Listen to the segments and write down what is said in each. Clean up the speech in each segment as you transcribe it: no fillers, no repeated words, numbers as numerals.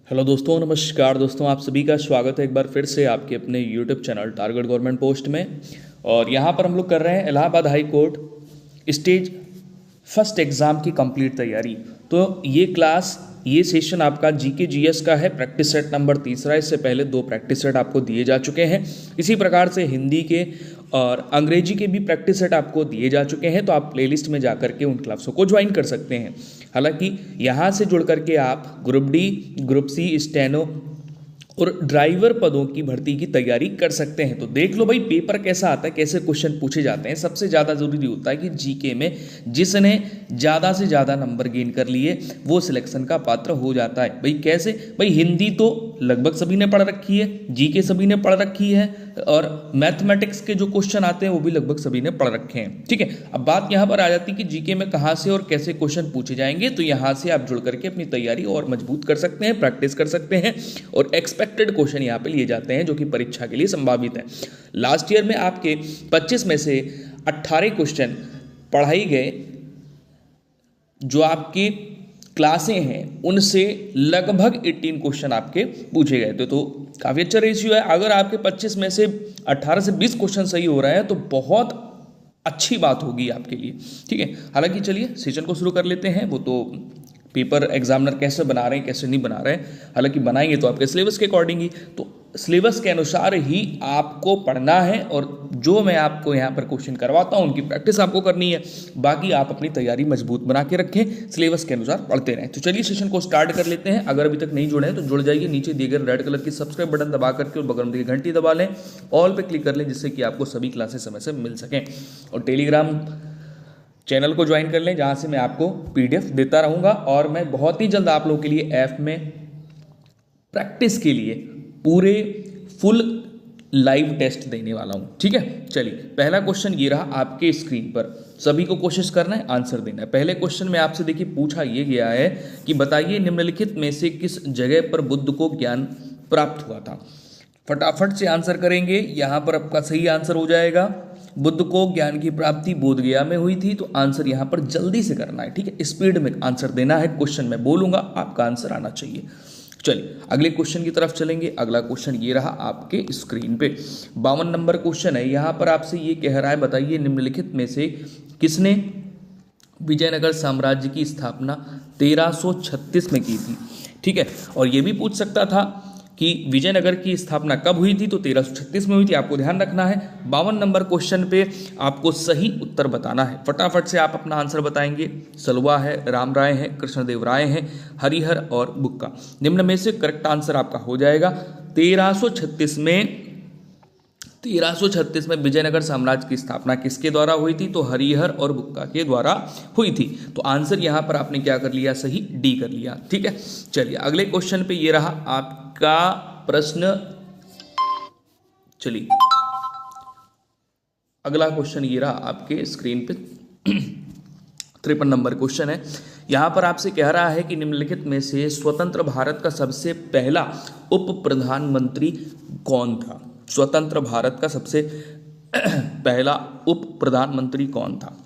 Hello दोस्तों, नमस्कार दोस्तों। आप सभी का स्वागत है एक बार फिर से आपके अपने YouTube channel target government post में। और यहाँ पर हम लोग कर रहे हैं Allahabad high court stage first exam की कंप्लीट तैयारी। तो ये सेशन आपका जीके जीएस का है, प्रैक्टिस सेट नंबर तीसरा। इससे पहले 2 प्रैक्टिस सेट आपको दिए जा चुके हैं। इसी प्रकार से हिंदी के और अंग्रेजी के भी प्रैक्टिस सेट आपको दिए जा चुके हैं। तो आप प्लेलिस्ट में जा करके उन क्लासों को ज्वाइन कर सकते हैं। हालांकि यहाँ से जुड़ करके आप group D, group C, steno और ड्राइवर पदों की भर्ती की तैयारी कर सकते हैं। तो देख लो भाई, पेपर कैसा आता है, कैसे क्वेश्चन पूछे जाते हैं। सबसे ज़्यादा जरूरी होता है कि जीके में जिसने ज़्यादा से ज़्यादा नंबर गेन कर लिए वो सिलेक्शन का पात्र हो जाता है। भाई कैसे? भाई हिंदी तो लगभग सभी ने पढ़ रखी है, जीके सभी ने पढ़ रखी है, और मैथमेटिक्स के जो क्वेश्चन आते हैं वो भी लगभग सभी ने पढ़ रखे हैं। ठीक है, अब बात यहाँ पर आ जाती है कि जीके में कहाँ से और कैसे क्वेश्चन पूछे जाएंगे। तो यहाँ से आप जुड़ करके अपनी तैयारी और मजबूत कर सकते हैं, प्रैक्टिस कर सकते हैं, और एक्सपेक्टेड क्वेश्चन यहाँ पे लिए जाते हैं जो कि परीक्षा के लिए संभावित है। लास्ट ईयर में आपके 25 में से 18 क्वेश्चन पढ़ाई गए। जो आपकी क्लासें हैं उनसे लगभग 18 क्वेश्चन आपके पूछे गए थे। तो काफ़ी अच्छा रेशियो है। अगर आपके 25 में से 18 से 20 क्वेश्चन सही हो रहे हैं तो बहुत अच्छी बात होगी आपके लिए। ठीक है, हालांकि चलिए सेशन को शुरू कर लेते हैं। वो तो पेपर एग्जामिनर कैसे बना रहे हैं, कैसे नहीं बना रहे हैं, हालांकि बनाएंगे तो आपके सिलेबस के अकॉर्डिंग ही, तो सिलेबस के अनुसार ही आपको पढ़ना है। और जो मैं आपको यहाँ पर क्वेश्चन करवाता हूँ उनकी प्रैक्टिस आपको करनी है। बाकी आप अपनी तैयारी मजबूत बना के रखें, सिलेबस के अनुसार पढ़ते रहें। तो चलिए सेशन को स्टार्ट कर लेते हैं। अगर अभी तक नहीं जुड़े हैं तो जुड़ जाइए, नीचे दिए गए रेड कलर की सब्सक्राइब बटन दबा करके और बगल में दिए घंटी दबा लें, ऑल पे क्लिक कर लें, जिससे कि आपको सभी क्लासेस समय से मिल सकें। और टेलीग्राम चैनल को ज्वाइन कर लें, जहाँ से मैं आपको पीडीएफ देता रहूँगा। और मैं बहुत ही जल्द आप लोगों के लिए ऐप में प्रैक्टिस के लिए पूरे फुल लाइव टेस्ट देने वाला हूँ। ठीक है, चलिए पहला क्वेश्चन ये रहा आपके स्क्रीन पर। सभी को कोशिश करना है, आंसर देना है। पहले क्वेश्चन में आपसे देखिए पूछा ये गया है कि बताइए निम्नलिखित में से किस जगह पर बुद्ध को ज्ञान प्राप्त हुआ था। फटाफट से आंसर करेंगे, यहाँ पर आपका सही आंसर हो जाएगा। बुद्ध को ज्ञान की प्राप्ति बोध गया में हुई थी। तो आंसर यहाँ पर जल्दी से करना है। ठीक है, स्पीड में आंसर देना है। क्वेश्चन मैं बोलूंगा, आपका आंसर आना चाहिए। चलिए अगले क्वेश्चन की तरफ चलेंगे। अगला क्वेश्चन ये रहा आपके स्क्रीन पे। 52 नंबर क्वेश्चन है। यहाँ पर आपसे ये कह रहा है बताइए निम्नलिखित में से किसने विजयनगर साम्राज्य की स्थापना 1336 में की थी। ठीक है, और ये भी पूछ सकता था कि विजयनगर की स्थापना कब हुई थी। तो 1336 में हुई थी, आपको ध्यान रखना है। 52 नंबर क्वेश्चन पे आपको सही उत्तर बताना है। फटाफट से आप अपना आंसर बताएंगे। सलवा है, राम राय है, कृष्णदेव राय है, हरिहर और बुक्का। निम्न में से करेक्ट आंसर आपका हो जाएगा 1336 में विजयनगर साम्राज्य की स्थापना किसके द्वारा हुई थी। तो हरिहर और बुक्का के द्वारा हुई थी। तो आंसर यहां पर आपने क्या कर लिया, सही डी कर लिया। ठीक है, चलिए अगले क्वेश्चन पे ये रहा आपका प्रश्न। चलिए अगला क्वेश्चन ये रहा आपके स्क्रीन पे। 53 नंबर क्वेश्चन है। यहां पर आपसे कह रहा है कि निम्नलिखित में से स्वतंत्र भारत का सबसे पहला उप प्रधानमंत्री कौन था। स्वतंत्र भारत का सबसे पहला उप प्रधानमंत्री कौन था।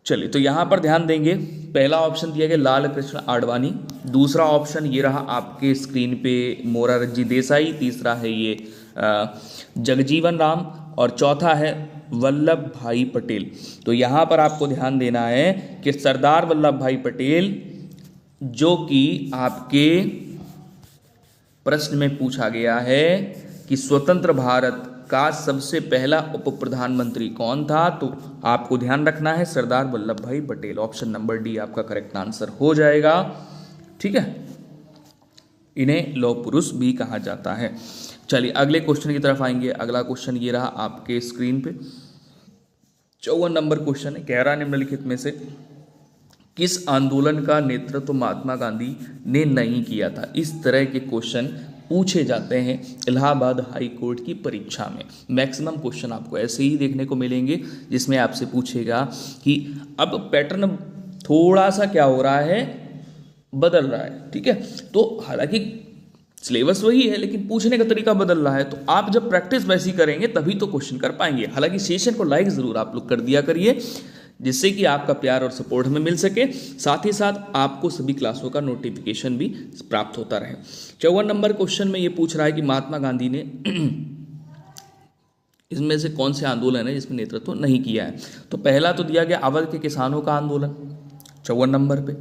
चलिए तो यहां पर ध्यान देंगे। पहला ऑप्शन दिया गया लाल कृष्ण आडवाणी, दूसरा ऑप्शन ये रहा आपके स्क्रीन पे मोरारजी देसाई, तीसरा है ये जगजीवन राम, और चौथा है वल्लभ भाई पटेल। तो यहां पर आपको ध्यान देना है कि सरदार वल्लभ भाई पटेल, जो कि आपके प्रश्न में पूछा गया है कि स्वतंत्र भारत का सबसे पहला उप प्रधानमंत्री कौन था, तो आपको ध्यान रखना है सरदार वल्लभ भाई पटेल। ऑप्शन नंबर डी आपका करेक्ट आंसर हो जाएगा। ठीक है, इन्हें लौह पुरुष भी कहा जाता है। चलिए अगले क्वेश्चन की तरफ आएंगे। अगला क्वेश्चन ये रहा आपके स्क्रीन पे। 54 नंबर क्वेश्चन है। कह रहा निम्नलिखित में से किस आंदोलन का नेतृत्व महात्मा गांधी ने नहीं किया था। इस तरह के क्वेश्चन पूछे जाते हैं इलाहाबाद हाई कोर्ट की परीक्षा में। मैक्सिमम क्वेश्चन आपको ऐसे ही देखने को मिलेंगे, जिसमें आपसे पूछेगा कि अब पैटर्न थोड़ा सा क्या हो रहा है, बदल रहा है। ठीक है, तो हालांकि सिलेबस वही है लेकिन पूछने का तरीका बदल रहा है। तो आप जब प्रैक्टिस वैसी करेंगे तभी तो क्वेश्चन कर पाएंगे। हालांकि सेशन को लाइक जरूर आप लोग कर दिया करिए, जिससे कि आपका प्यार और सपोर्ट हमें मिल सके, साथ ही साथ आपको सभी क्लासों का नोटिफिकेशन भी प्राप्त होता रहे। 54 नंबर क्वेश्चन में ये पूछ रहा है कि महात्मा गांधी ने इसमें से कौन से आंदोलन है जिसमें नेतृत्व नहीं किया है। तो पहला तो दिया गया अवध के किसानों का आंदोलन 54 नंबर पे।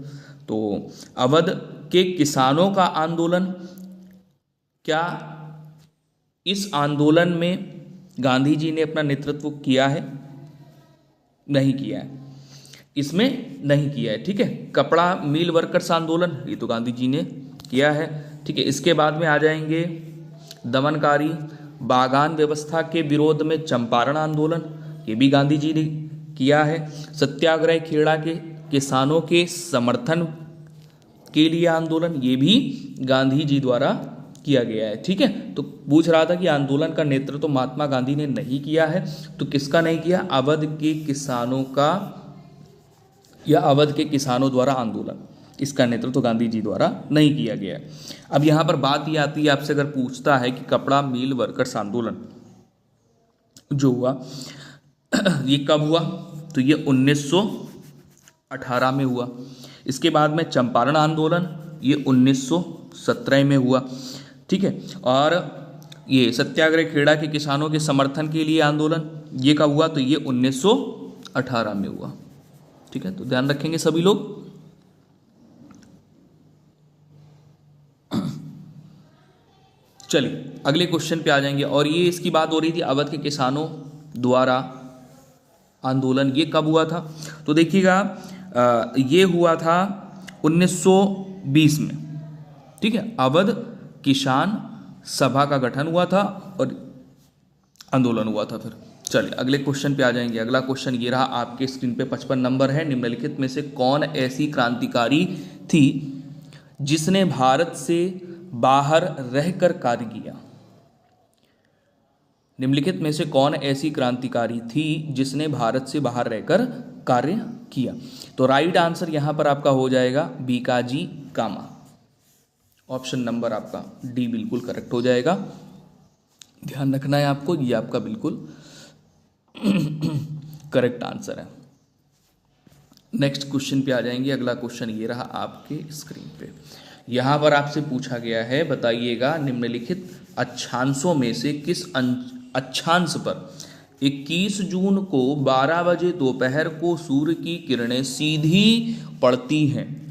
तो अवध के किसानों का आंदोलन, क्या इस आंदोलन में गांधी जी ने अपना नेतृत्व किया है? नहीं किया है, इसमें नहीं किया है। ठीक है, कपड़ा मिल वर्कर्स आंदोलन, ये तो गांधी जी ने किया है। ठीक है, इसके बाद में आ जाएंगे दमनकारी बागान व्यवस्था के विरोध में चंपारण आंदोलन, ये भी गांधी जी ने किया है। सत्याग्रह खेड़ा के किसानों के समर्थन के लिए आंदोलन, ये भी गांधी जी द्वारा किया गया है। ठीक है, तो पूछ रहा था कि आंदोलन का नेतृत्व तो महात्मा गांधी ने नहीं किया है, तो किसका नहीं किया? अवध के किसानों का या अवध के किसानों द्वारा आंदोलन, इसका नेतृत्व तो गांधी जी द्वारा नहीं किया गया है। अब यहाँ पर बात ये आती है, आपसे अगर पूछता है कि कपड़ा मिल वर्कर्स आंदोलन जो हुआ ये कब हुआ? तो ये 1918 में हुआ। इसके बाद में चंपारण आंदोलन, ये 1917 में हुआ। ठीक है, और ये सत्याग्रह खेड़ा के किसानों के समर्थन के लिए आंदोलन, ये कब हुआ? तो ये 1918 में हुआ। ठीक है, तो ध्यान रखेंगे सभी लोग। चलिए अगले क्वेश्चन पे आ जाएंगे, और ये इसकी बात हो रही थी अवध के किसानों द्वारा आंदोलन, ये कब हुआ था? तो देखिएगा ये हुआ था 1920 में। ठीक है, अवध किसान सभा का गठन हुआ था और आंदोलन हुआ था फिर। चलिए अगले क्वेश्चन पे आ जाएंगे। अगला क्वेश्चन ये रहा, आपके स्क्रीन पे 55 नंबर है। निम्नलिखित में से कौन ऐसी क्रांतिकारी थी जिसने भारत से बाहर रहकर कार्य किया? निम्नलिखित में से कौन ऐसी क्रांतिकारी थी जिसने भारत से बाहर रहकर कार्य किया? तो राइट आंसर यहां पर आपका हो जाएगा बीकाजी कामा। ऑप्शन नंबर आपका डी बिल्कुल करेक्ट हो जाएगा। ध्यान रखना है आपको, ये आपका बिल्कुल करेक्ट आंसर है। नेक्स्ट क्वेश्चन पे आ जाएंगे। अगला क्वेश्चन ये रहा आपके स्क्रीन पे। यहां पर आपसे पूछा गया है, बताइएगा निम्नलिखित अक्षांशों में से किस अक्षांश पर 21 जून को 12 बजे दोपहर को सूर्य की किरणें सीधी पड़ती हैं?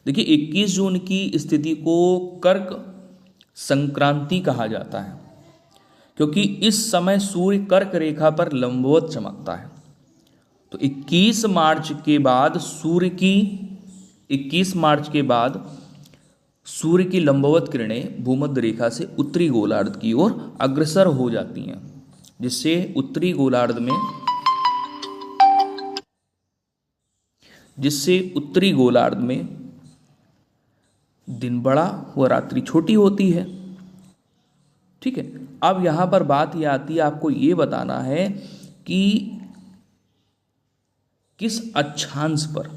देखिए 21 जून की स्थिति को कर्क संक्रांति कहा जाता है, क्योंकि इस समय सूर्य कर्क रेखा पर लंबवत चमकता है। तो 21 मार्च के बाद सूर्य की लंबवत किरणें भूमध्य रेखा से उत्तरी गोलार्ध की ओर अग्रसर हो जाती हैं, जिससे उत्तरी गोलार्ध में दिन बड़ा व रात्रि छोटी होती है। ठीक है, अब यहां पर बात यह आती है, आपको ये बताना है कि किस अक्षांश पर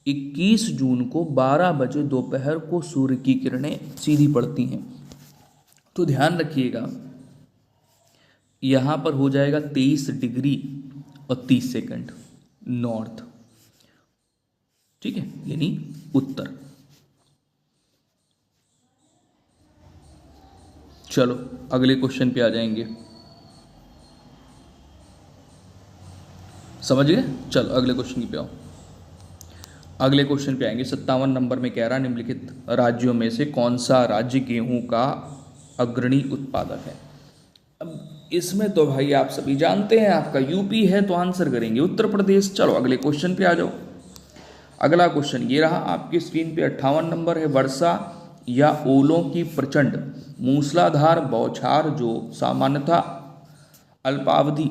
21 जून को 12 बजे दोपहर को सूर्य की किरणें सीधी पड़ती हैं। तो ध्यान रखिएगा, यहां पर हो जाएगा 23 डिग्री और 30 सेकंड नॉर्थ। ठीक है, यानी उत्तर। चलो अगले क्वेश्चन पे आ जाएंगे, समझ गए? चलो अगले क्वेश्चन पे आओ। अगले क्वेश्चन पे आएंगे। 57 नंबर में कह रहा, निम्नलिखित राज्यों में से कौन सा राज्य गेहूं का अग्रणी उत्पादक है? अब इसमें तो भाई आप सभी जानते हैं, आपका यूपी है तो आंसर करेंगे उत्तर प्रदेश। चलो अगले क्वेश्चन पे आ जाओ। अगला क्वेश्चन ये रहा आपकी स्क्रीन पे 58 नंबर है। वर्षा या ओलों की प्रचंड मूसलाधार बौछार जो सामान्यतः अल्पावधि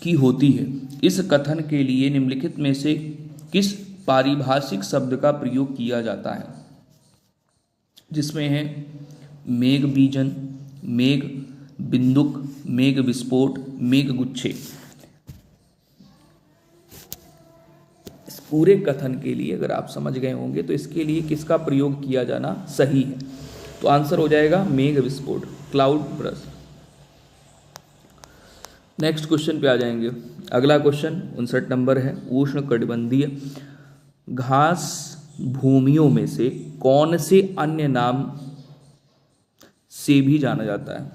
की होती है, इस कथन के लिए निम्नलिखित में से किस पारिभाषिक शब्द का प्रयोग किया जाता है? जिसमें है मेघ बीजन, मेघ बिंदुक, मेघ विस्फोट, मेघ गुच्छे। इस पूरे कथन के लिए अगर आप समझ गए होंगे तो इसके लिए किसका प्रयोग किया जाना सही है? तो आंसर हो जाएगा मेघ विस्फोट, क्लाउड बर्स्ट। नेक्स्ट क्वेश्चन पे आ जाएंगे। अगला क्वेश्चन 59 नंबर है। उष्णकटिबंधीय घास भूमियों में से कौन से अन्य नाम से भी जाना जाता है?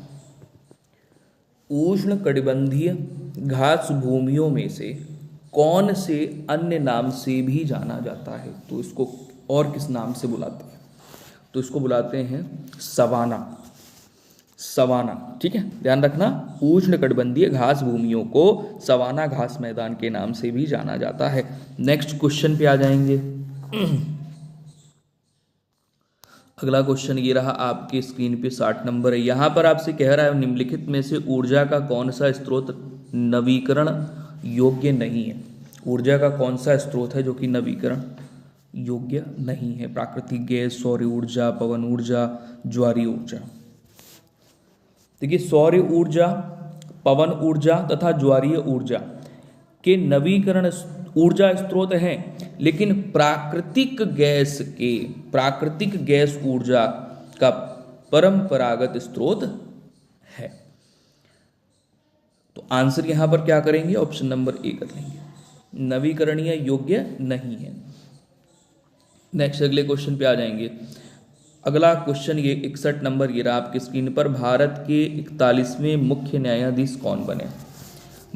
उष्णकटिबंधीय घास भूमियों में से कौन से अन्य नाम से भी जाना जाता है? तो इसको और किस नाम से बुलाते हैं? तो इसको बुलाते हैं सवाना। सवाना, ठीक है, ध्यान रखना। उष्णकटिबंधीय घास भूमियों को सवाना घास मैदान के नाम से भी जाना जाता है। नेक्स्ट क्वेश्चन पे आ जाएंगे। अगला क्वेश्चन ये रहा आपके स्क्रीन पे 60 नंबर है। यहां पर आपसे कह रहा है निम्नलिखित में से ऊर्जा का कौन सा स्रोत नवीकरण योग्य नहीं है? ऊर्जा का कौन सा स्रोत है जो कि नवीकरण योग्य नहीं है? प्राकृतिक गैस, सौर ऊर्जा, पवन ऊर्जा, ज्वारीय ऊर्जा। देखिए, सौर ऊर्जा, पवन ऊर्जा तथा ज्वारीय ऊर्जा के नवीकरण ऊर्जा स्रोत हैं, लेकिन प्राकृतिक गैस ऊर्जा का परंपरागत स्रोत है। तो आंसर यहां पर क्या करेंगे? ऑप्शन नंबर ए कर लेंगे, नवीकरणीय योग्य नहीं है। नेक्स्ट अगले क्वेश्चन पे आ जाएंगे। अगला क्वेश्चन ये 61 नंबर ये रहा आपकी स्क्रीन पर। भारत के 41वें मुख्य न्यायाधीश कौन बने?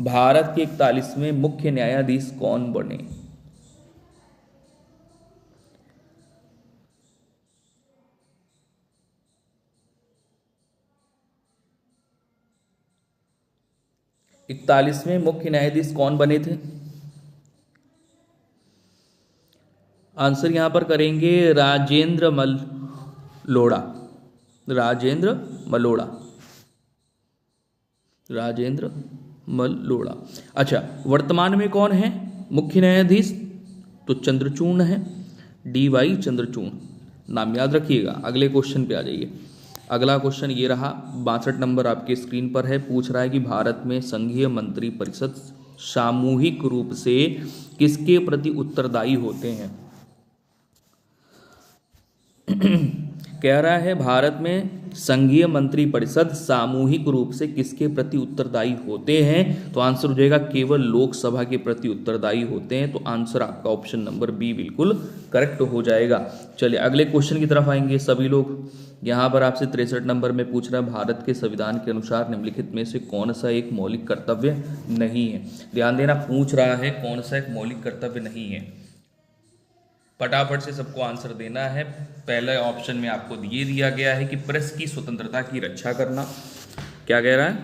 भारत के 41वें मुख्य न्यायाधीश कौन बने? इकतालीसवें मुख्य न्यायाधीश कौन बने थे? आंसर यहां पर करेंगे राजेंद्र मल्होत्रा। राजेंद्र मल्होत्रा, राजेंद्र मल्होत्रा। अच्छा, वर्तमान में कौन है मुख्य न्यायाधीश? तो चंद्रचूड़ है, DY चंद्रचूड़, नाम याद रखिएगा। अगले क्वेश्चन पे आ जाइए। अगला क्वेश्चन ये रहा 62 नंबर आपके स्क्रीन पर है। पूछ रहा है कि भारत में संघीय मंत्री परिषद सामूहिक रूप से किसके प्रति उत्तरदायी होते हैं? कह रहा है भारत में संघीय मंत्री परिषद सामूहिक रूप से किसके प्रति उत्तरदायी होते हैं? तो आंसर हो जाएगा केवल लोकसभा के प्रति उत्तरदायी होते हैं। तो आंसर आपका ऑप्शन नंबर बी बिल्कुल करेक्ट हो जाएगा। चलिए अगले क्वेश्चन की तरफ आएंगे सभी लोग। यहां पर आपसे 63 नंबर में पूछ रहा है भारत के संविधान के अनुसार निम्नलिखित में से कौन सा एक मौलिक कर्तव्य नहीं है? ध्यान देना, पूछ रहा है कौन सा एक मौलिक कर्तव्य नहीं है। फटाफट से सबको आंसर देना है। पहले ऑप्शन में आपको ये दिया गया है कि प्रेस की स्वतंत्रता की रक्षा करना। क्या कह रहा है?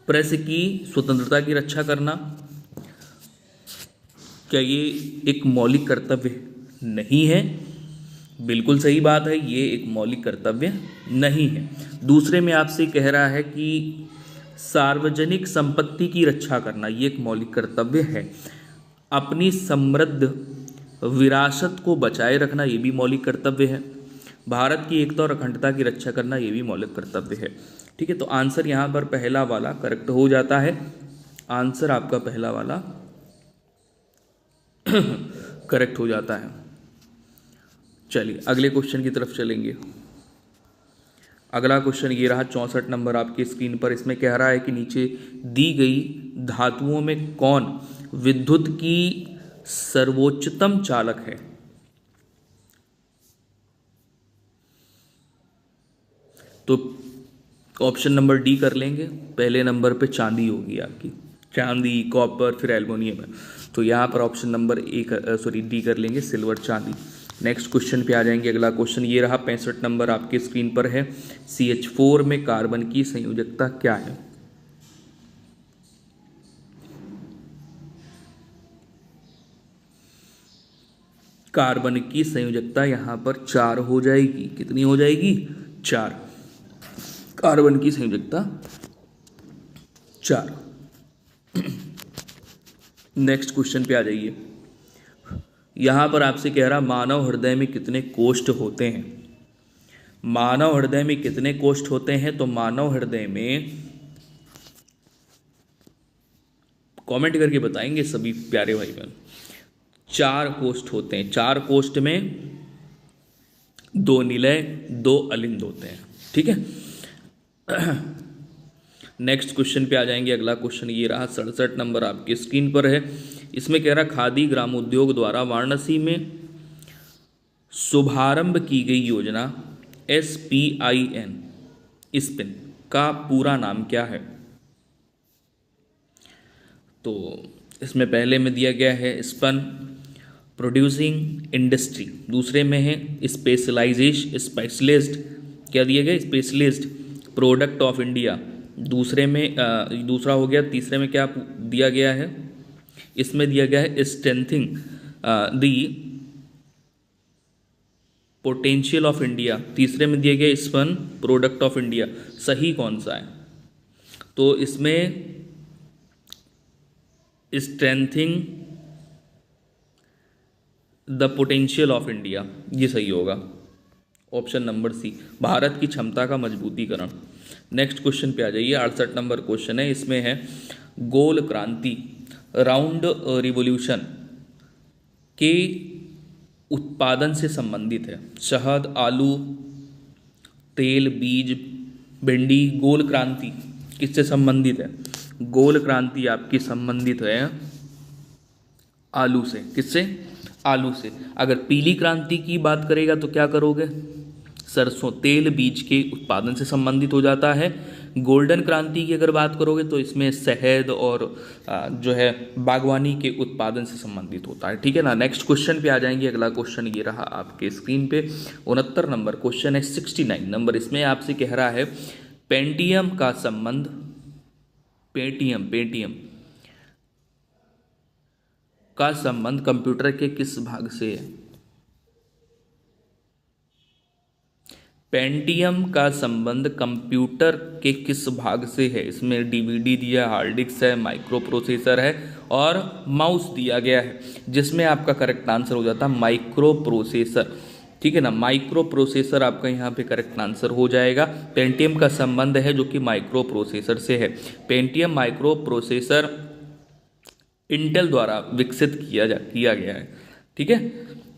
प्रेस की स्वतंत्रता की रक्षा करना। क्या ये एक मौलिक कर्तव्य नहीं है? बिल्कुल सही बात है, ये एक मौलिक कर्तव्य नहीं है। दूसरे में आपसे कह रहा है कि सार्वजनिक संपत्ति की रक्षा करना, ये एक मौलिक कर्तव्य है। अपनी समृद्ध विरासत को बचाए रखना, ये भी मौलिक कर्तव्य है। भारत की एकता और अखंडता की रक्षा करना, ये भी मौलिक कर्तव्य है। ठीक है, तो आंसर यहाँ पर पहला वाला करेक्ट हो जाता है। आंसर आपका पहला वाला करेक्ट हो जाता है। चलिए अगले क्वेश्चन की तरफ चलेंगे। अगला क्वेश्चन ये रहा 64 नंबर आपकी स्क्रीन पर। इसमें कह रहा है कि नीचे दी गई धातुओं में कौन विद्युत की सर्वोच्चतम चालक है? तो ऑप्शन नंबर डी कर लेंगे। पहले नंबर पे चांदी होगी आपकी, चांदी, कॉपर, फिर एल्युमिनियम है। तो यहाँ पर ऑप्शन नंबर डी कर लेंगे, सिल्वर, चांदी। नेक्स्ट क्वेश्चन पे आ जाएंगे। अगला क्वेश्चन ये रहा 65 नंबर आपके स्क्रीन पर है। CH4 में कार्बन की संयोजकता क्या है? कार्बन की संयोजकता यहां पर 4 हो जाएगी। कितनी हो जाएगी? 4। कार्बन की संयोजकता 4। नेक्स्ट क्वेश्चन पे आ जाइए। यहां पर आपसे कह रहा मानव हृदय में कितने कोष्ठ होते हैं? मानव हृदय में कितने कोष्ठ होते हैं? तो मानव हृदय में कमेंट करके बताएंगे सभी प्यारे भाई बहन। 4 कोष्ठ होते हैं। 4 कोष्ठ में दो निलय, दो अलिंद होते हैं। ठीक है। नेक्स्ट क्वेश्चन पे आ जाएंगे। अगला क्वेश्चन ये रहा, 67 नंबर आपकी स्क्रीन पर है। इसमें कह रहा खादी ग्रामोद्योग द्वारा वाराणसी में शुभारंभ की गई योजना SPIN स्पिन का पूरा नाम क्या है? तो इसमें पहले में दिया गया है स्पन प्रोड्यूसिंग इंडस्ट्री, दूसरे में है स्पेशलिस्ट, क्या दिया गया? स्पेशलिस्ट प्रोडक्ट ऑफ इंडिया, दूसरे में दूसरा हो गया। तीसरे में क्या दिया गया है? इसमें दिया गया है strengthening the potential of India, तीसरे में दिया गया स्पन प्रोडक्ट ऑफ इंडिया। सही कौन सा है? तो इसमें strengthening the potential of India, ये सही होगा। ऑप्शन नंबर सी, भारत की क्षमता का मजबूतीकरण। नेक्स्ट क्वेश्चन पे आ जाइए। 68 नंबर क्वेश्चन है। इसमें है गोल क्रांति राउंड रिवॉल्यूशन के उत्पादन से संबंधित है। शहद, आलू, तेल, बीज, भिंडी। गोल क्रांति किससे संबंधित है? गोल क्रांति आपकी संबंधित है आलू से। किससे? आलू से। अगर पीली क्रांति की बात करेगा तो क्या करोगे? सरसों, तेल, बीज के उत्पादन से संबंधित हो जाता है। गोल्डन क्रांति की अगर बात करोगे तो इसमें शहद और जो है बागवानी के उत्पादन से संबंधित होता है। ठीक है ना। नेक्स्ट क्वेश्चन पे आ जाएंगे। अगला क्वेश्चन ये रहा आपके स्क्रीन पे, 69 नंबर क्वेश्चन है। 69 नंबर इसमें आपसे कह रहा है पेंटियम का संबंध, पेंटियम का संबंध कंप्यूटर के किस भाग से है? पेंटियम का संबंध कंप्यूटर के किस भाग से है? इसमें डीवीडी दिया, हार्ड डिस्क है, माइक्रो प्रोसेसर है और माउस दिया गया है, जिसमें आपका करेक्ट आंसर हो जाता है माइक्रो प्रोसेसर। ठीक है ना, माइक्रो प्रोसेसर आपका यहाँ पे करेक्ट आंसर हो जाएगा। पेंटियम का संबंध है जो कि माइक्रो प्रोसेसर से है। पेंटियम माइक्रो प्रोसेसर इंटेल द्वारा विकसित किया गया है। ठीक है,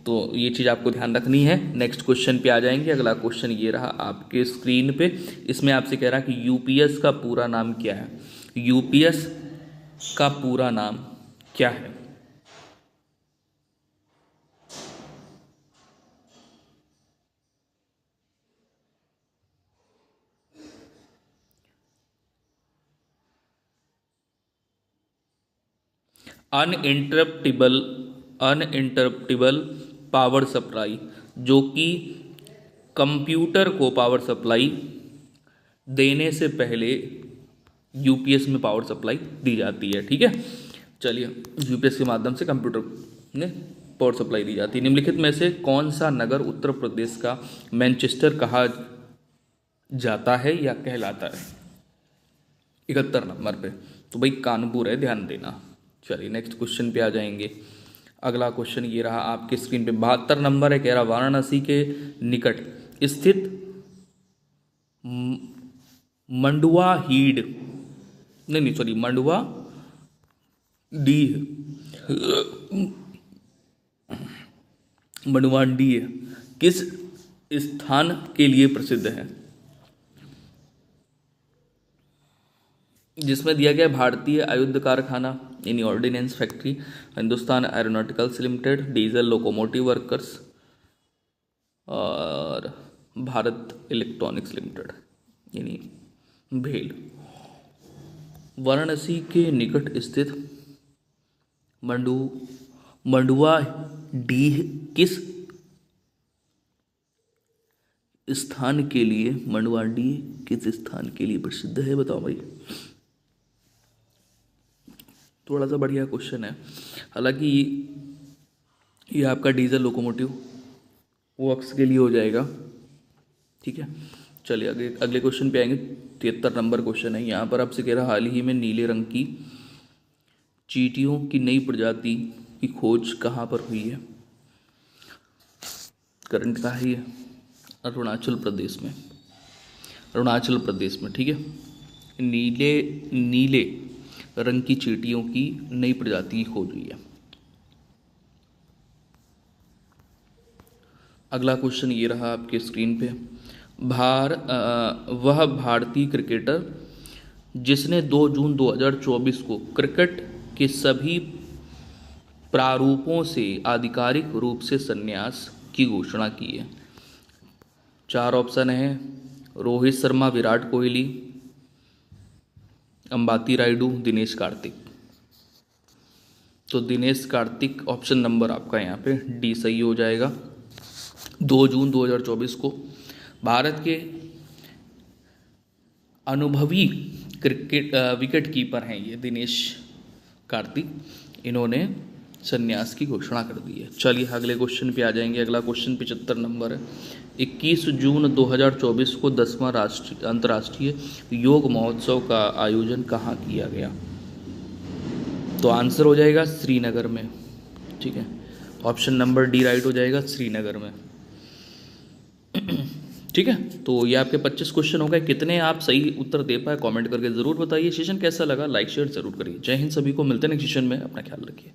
तो ये चीज़ आपको ध्यान रखनी है। नेक्स्ट क्वेश्चन पे आ जाएंगे। अगला क्वेश्चन ये रहा आपके स्क्रीन पे। इसमें आपसे कह रहा है कि यूपीएस का पूरा नाम क्या है? यूपीएस का पूरा नाम क्या है? अनइंटरप्टिबल पावर सप्लाई, जो कि कंप्यूटर को पावर सप्लाई देने से पहले यूपीएस में पावर सप्लाई दी जाती है। ठीक है, चलिए, यूपीएस के माध्यम से कंप्यूटर में पावर सप्लाई दी जाती है। निम्नलिखित में से कौन सा नगर उत्तर प्रदेश का मैनचेस्टर कहा जाता है या कहलाता है? 71 नंबर पे तो भाई कानपुर है, ध्यान देना। चलिए नेक्स्ट क्वेश्चन पे आ जाएंगे। अगला क्वेश्चन ये रहा आपके स्क्रीन पे, 72 नंबर है। कह रहा वाराणसी के निकट स्थित मंडुआ हीड, नहीं सॉरी, मंडुआ डीह, मंडुआ डीह किस स्थान के लिए प्रसिद्ध है? जिसमें दिया गया भारतीय आयुध कारखाना यानी ordnance factory, Hindustan aeronauticals limited, diesel locomotive workers और भारत इलेक्ट्रॉनिक्स लिमिटेड यानी भेल। वाराणसी के निकट स्थित मंडुआ डीह किस स्थान के लिए, मंडुआ डीह किस स्थान के लिए प्रसिद्ध है? बताओ भाई। थोड़ा सा बढ़िया क्वेश्चन है। हालांकि ये आपका डीजल लोकोमोटिव वर्क्स के लिए हो जाएगा। ठीक है, चलिए अगले क्वेश्चन पे आएंगे। 73 नंबर क्वेश्चन है। यहाँ पर आपसे कह रहा हाल ही में नीले रंग की चींटियों की नई प्रजाति की खोज कहाँ पर हुई है? करंट कहाँ है? अरुणाचल प्रदेश में, अरुणाचल प्रदेश में। ठीक है, नीले रंग की चींटियों की नई प्रजाति की खोज हुई है। अगला क्वेश्चन ये रहा आपके स्क्रीन पे। वह भारतीय क्रिकेटर जिसने 2 जून 2024 को क्रिकेट के सभी प्रारूपों से आधिकारिक रूप से संन्यास की घोषणा की है। 4 ऑप्शन है, रोहित शर्मा, विराट कोहली, अंबाती रायडू, दिनेश कार्तिक। तो दिनेश कार्तिक ऑप्शन नंबर आपका यहाँ पे डी सही हो जाएगा। 2 जून 2024 को भारत के अनुभवी विकेट कीपर हैं ये दिनेश कार्तिक, इन्होंने संन्यास की घोषणा कर दी है। चलिए अगले क्वेश्चन पे आ जाएंगे। अगला क्वेश्चन 75 नंबर है। 21 जून 2024 को 10वां अंतर्राष्ट्रीय योग महोत्सव का आयोजन कहाँ किया गया? तो आंसर हो जाएगा श्रीनगर में। ठीक है, ऑप्शन नंबर डी राइट हो जाएगा, श्रीनगर में। ठीक है, तो ये आपके 25 क्वेश्चन हो गए। कितने आप सही उत्तर दे पाए कमेंट करके ज़रूर बताइए। सेशन कैसा लगा, लाइक शेयर जरूर करिए। जय हिंद सभी को, मिलते हैं नेक्स्ट सेशन में, अपना ख्याल रखिए।